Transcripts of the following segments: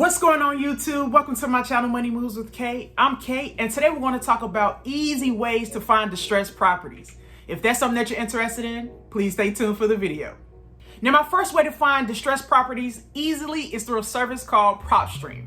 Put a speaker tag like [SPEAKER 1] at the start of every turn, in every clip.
[SPEAKER 1] What's going on, YouTube? Welcome to my channel, Money Moves with Kay. I'm Kay, and today we're going to talk about easy ways to find distressed properties. If that's something that you're interested in, please stay tuned for the video. Now, my first way to find distressed properties easily is through a service called PropStream.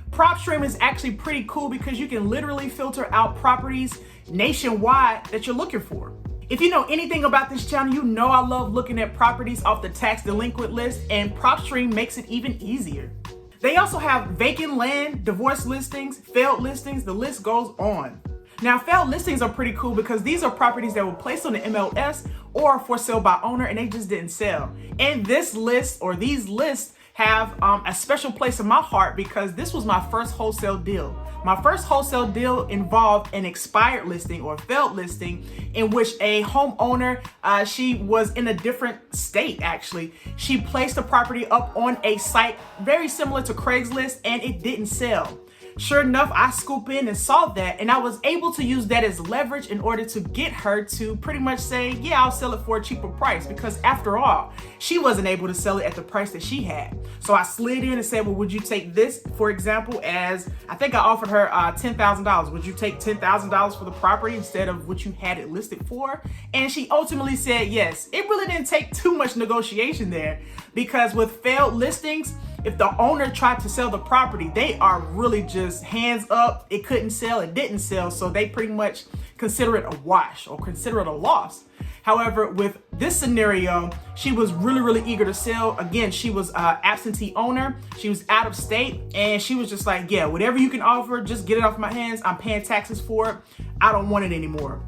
[SPEAKER 1] PropStream is actually pretty cool because you can literally filter out properties nationwide that you're looking for. If you know anything about this channel, you know I love looking at properties off the tax delinquent list, and PropStream makes it even easier. They also have vacant land, divorce listings, failed listings, the list goes on. Now, failed listings are pretty cool because these are properties that were placed on the MLS or for sale by owner and they just didn't sell. And this list or these lists have a special place in my heart because this was my first wholesale deal. My first wholesale deal involved an expired listing or failed listing in which a homeowner, she was in a different state actually. She placed the property up on a site very similar to Craigslist and it didn't sell. Sure enough, I scooped in and saw that, and I was able to use that as leverage in order to get her to pretty much say, yeah, I'll sell it for a cheaper price, because after all, she wasn't able to sell it at the price that she had. So I slid in and said, well, would you take this, for example, as I think I offered her $10,000. Would you take $10,000 for the property instead of what you had it listed for? And she ultimately said yes. It really didn't take too much negotiation there, because with failed listings, if the owner tried to sell the property, they are really just hands up. It couldn't sell, it didn't sell, so they pretty much consider it a wash or consider it a loss. However, with this scenario, she was really eager to sell. Again, she was an absentee owner. She was out of state, and she was just like, yeah, whatever you can offer, just get it off my hands. I'm paying taxes for it. I don't want it anymore.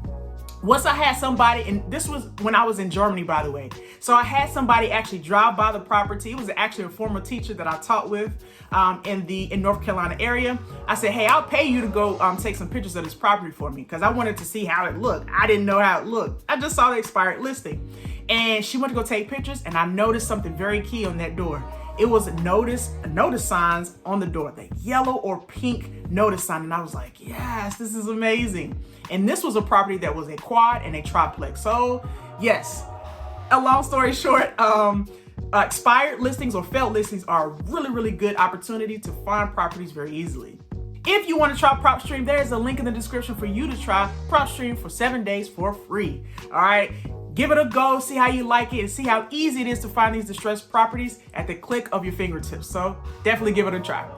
[SPEAKER 1] Once I had somebody, and this was when I was in Germany, by the way. So I had somebody actually drive by the property. It was actually a former teacher that I taught with in North Carolina area. I said, hey, I'll pay you to go take some pictures of this property for me because I wanted to see how it looked. I didn't know how it looked. I just saw the expired listing. And she went to go take pictures, and I noticed something very key on that door. It was notice signs on the door, the yellow or pink notice sign. And I was like, yes, this is amazing. And this was a property that was a quad and a triplex. So yes, a long story short, expired listings or failed listings are a really good opportunity to find properties very easily. If you want to try PropStream, there is a link in the description for you to try PropStream for 7 days for free. All right. Give it a go, see how you like it, and see how easy it is to find these distressed properties at the click of your fingertips. So definitely give it a try.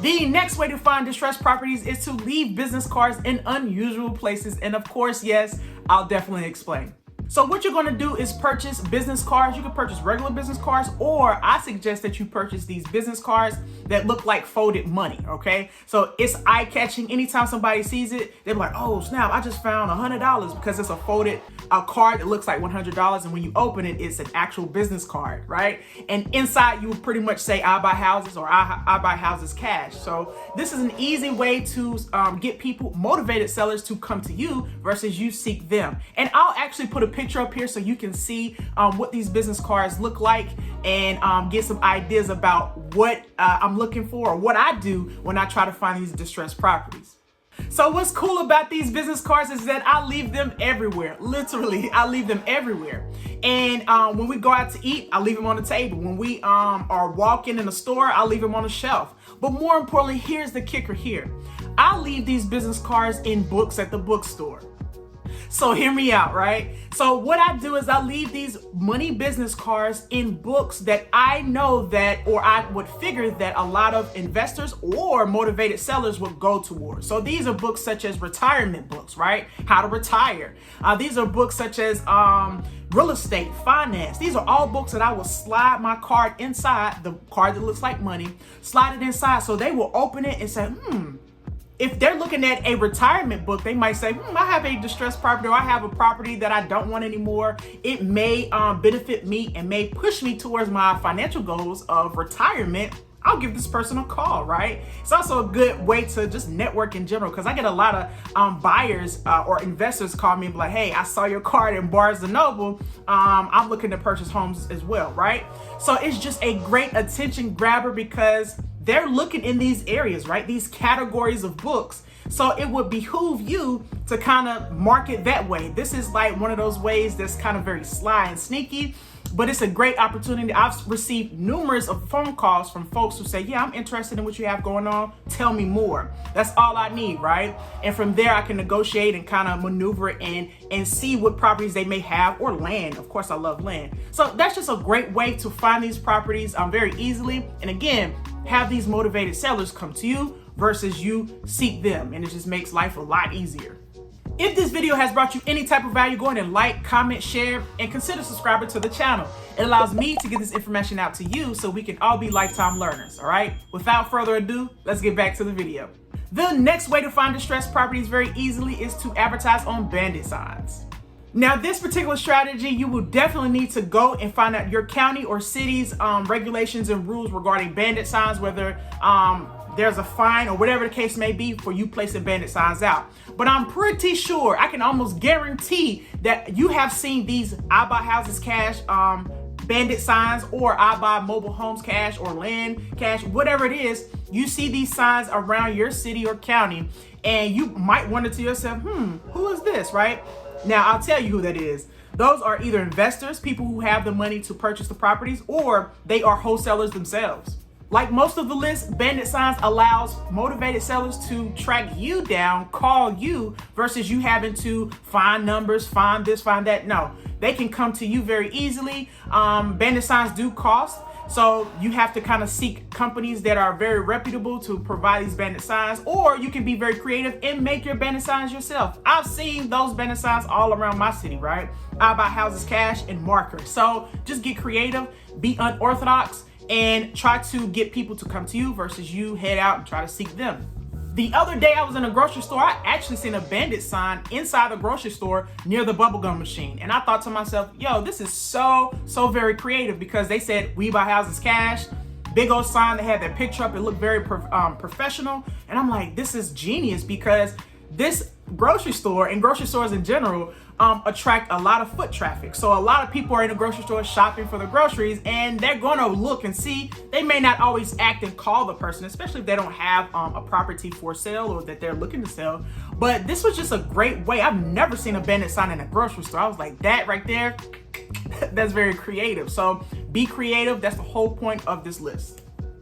[SPEAKER 1] The next way to find distressed properties is to leave business cards in unusual places. And of course, yes, I'll definitely explain. So what you're going to do is purchase business cards. You can purchase regular business cards, or I suggest that you purchase these business cards that look like folded money, okay? So it's eye-catching. Anytime somebody sees it, they're like, oh, snap, I just found $100 because it's a folded card that looks like $100, and when you open it, it's an actual business card, right? And inside, you would pretty much say, I buy houses or I buy houses cash. So this is an easy way to get people, motivated sellers, to come to you versus you seek them. And I'll actually put a picture up here so you can see what these business cards look like and get some ideas about what I'm looking for or what I do when I try to find these distressed properties. So what's cool about these business cards is that I leave them everywhere. Literally, I leave them everywhere. And when we go out to eat, I leave them on the table. When we are walking in the store, I leave them on the shelf. But more importantly, here's the kicker here. I leave these business cards in books at the bookstore. So hear me out, right? So what I do is I leave these money business cards in books that I know that, or I would figure that a lot of investors or motivated sellers would go towards. So these are books such as retirement books, right? How to retire. These are books such as real estate, finance. These are all books that I will slide my card inside, the card that looks like money, slide it inside so they will open it and say, if they're looking at a retirement book, they might say, I have a distressed property, or I have a property that I don't want anymore. It may benefit me and may push me towards my financial goals of retirement. I'll give this person a call, right? It's also a good way to just network in general, because I get a lot of buyers or investors call me and be like, hey, I saw your card in Barnes & Noble. I'm looking to purchase homes as well, right? So it's just a great attention grabber because they're looking in these areas, right? These categories of books. So it would behoove you to kind of market that way. This is like one of those ways that's kind of very sly and sneaky. but it's a great opportunity. I've received numerous of phone calls from folks who say, yeah, I'm interested in what you have going on. Tell me more. That's all I need, right? And from there, I can negotiate and kind of maneuver and see what properties they may have, or land. Of course, I love land. So that's just a great way to find these properties very easily. And again, have these motivated sellers come to you versus you seek them. And it just makes life a lot easier. If this video has brought you any type of value, go ahead and like, comment, share, and consider subscribing to the channel. It allows me to get this information out to you so we can all be lifetime learners, all right? Without further ado, let's get back to the video. The next way to find distressed properties very easily is to advertise on bandit signs. Now, this particular strategy, you will definitely need to go and find out your county or city's regulations and rules regarding bandit signs, whether there's a fine or whatever the case may be for you placing bandit signs out. But I'm pretty sure, I can almost guarantee that you have seen these I buy houses cash bandit signs, or I buy mobile homes cash, or land cash, whatever it is. You see these signs around your city or county, and you might wonder to yourself, who is this, right? Now, I'll tell you who that is. Those are either investors, people who have the money to purchase the properties, or they are wholesalers themselves. Like most of the list, bandit signs allows motivated sellers to track you down, call you, versus you having to find numbers, find this, find that. No, they can come to you very easily. Bandit signs do cost, so you have to kind of seek companies that are very reputable to provide these bandit signs, or you can be very creative and make your bandit signs yourself. I've seen those bandit signs all around my city, right? I buy houses cash and markers. So just get creative, be unorthodox, and try to get people to come to you versus you head out and try to seek them. The other day I was in a grocery store, I actually seen a bandit sign inside the grocery store near the bubblegum machine. And I thought to myself, yo, this is so very creative, because they said, we buy houses cash. Big old sign that had their picture up. It looked very professional. And I'm like, this is genius, because this grocery store and grocery stores in general attract a lot of foot traffic. So a lot of people are in the grocery store shopping for the groceries, and they're going to look and see. They may not always act and call the person, especially if they don't have a property for sale or that they're looking to sell. But this was just a great way. I've never seen a bandit sign in a grocery store. I was like, that right there, that's very creative. So be creative. That's the whole point of this list.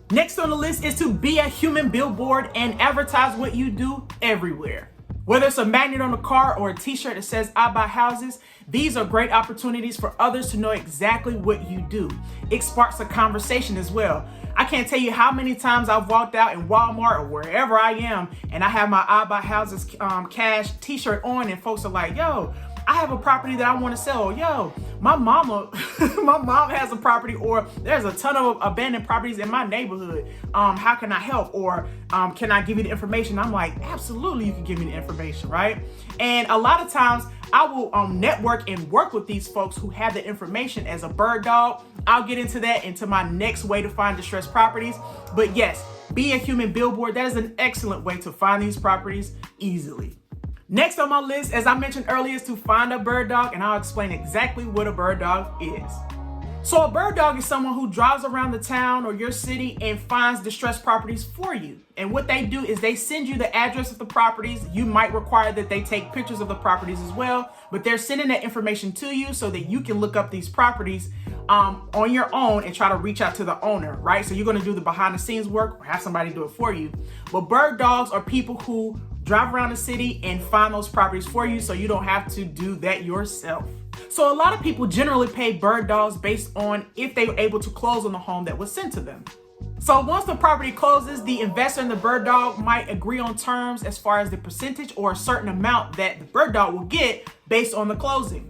[SPEAKER 1] Next on the list is to be a human billboard and advertise what you do everywhere. Whether it's a magnet on a car or a t-shirt that says I buy houses, these are great opportunities for others to know exactly what you do. It sparks a conversation as well. I can't tell you how many times I've walked out in Walmart or wherever I am, and I have my I buy houses cash t-shirt on, and folks are like, yo, I have a property that I want to sell. Yo, my mom has a property, or there's a ton of abandoned properties in my neighborhood. How can I help? Or can I give you the information? I'm like, absolutely, you can give me the information, right? And a lot of times I will network and work with these folks who have the information as a bird dog. I'll get into that into my next way to find distressed properties. But yes, be a human billboard. That is an excellent way to find these properties easily. Next on my list, as I mentioned earlier, is to find a bird dog, and I'll explain exactly what a bird dog is. So a bird dog is someone who drives around the town or your city and finds distressed properties for you. And what they do is they send you the address of the properties. You might require that they take pictures of the properties as well, but they're sending that information to you so that you can look up these properties on your own and try to reach out to the owner, right? So you're going to do the behind the scenes work or have somebody do it for you. But bird dogs are people who drive around the city and find those properties for you, so you don't have to do that yourself. So a lot of people generally pay bird dogs based on if they were able to close on the home that was sent to them. So once the property closes, the investor and the bird dog might agree on terms as far as the percentage or a certain amount that the bird dog will get based on the closing.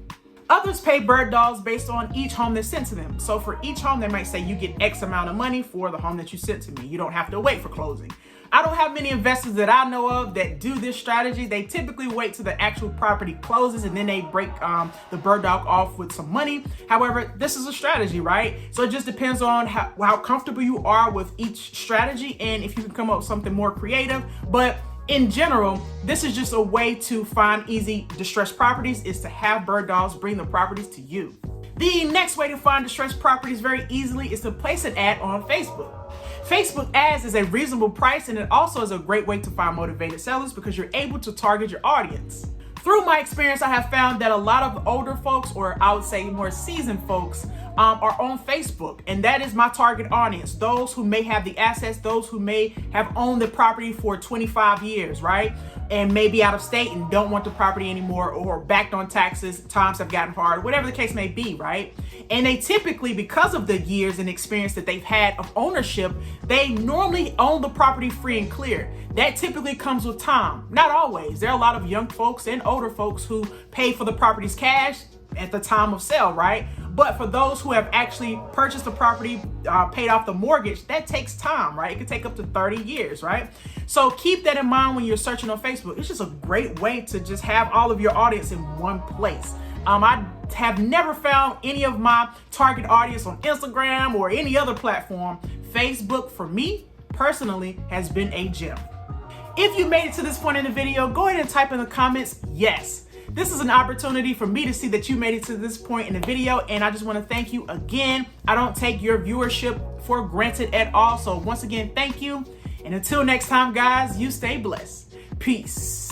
[SPEAKER 1] Others pay bird dogs based on each home that's sent to them. So for each home, they might say you get X amount of money for the home that you sent to me. You don't have to wait for closing. I don't have many investors that I know of that do this strategy. They typically wait till the actual property closes and then they break the bird dog off with some money. However, this is a strategy, right? So it just depends on how comfortable you are with each strategy and if you can come up with something more creative. But in general, this is just a way to find easy distressed properties, is to have bird dogs bring the properties to you. The next way to find distressed properties very easily is to place an ad on Facebook. Facebook ads is a reasonable price, and it also is a great way to find motivated sellers because you're able to target your audience. Through my experience, I have found that a lot of older folks, or I would say more seasoned folks, are on Facebook, and that is my target audience. Those who may have the assets, those who may have owned the property for 25 years, right? And may be out of state and don't want the property anymore, or backed on taxes, times have gotten hard, whatever the case may be, right? And they typically, because of the years and experience that they've had of ownership, they normally own the property free and clear. That typically comes with time. Not always. There are a lot of young folks and older folks who pay for the properties cash at the time of sale, right? But for those who have actually purchased the property, paid off the mortgage, that takes time, right? It could take up to 30 years, right? So keep that in mind when you're searching on Facebook. It's just a great way to just have all of your audience in one place. I have never found any of my target audience on Instagram or any other platform. Facebook, for me personally, has been a gem. If you made it to this point in the video, go ahead and type in the comments, yes. This is an opportunity for me to see that you made it to this point in the video, and I just want to thank you again. I don't take your viewership for granted at all. So once again, thank you. And until next time, guys, you stay blessed. Peace.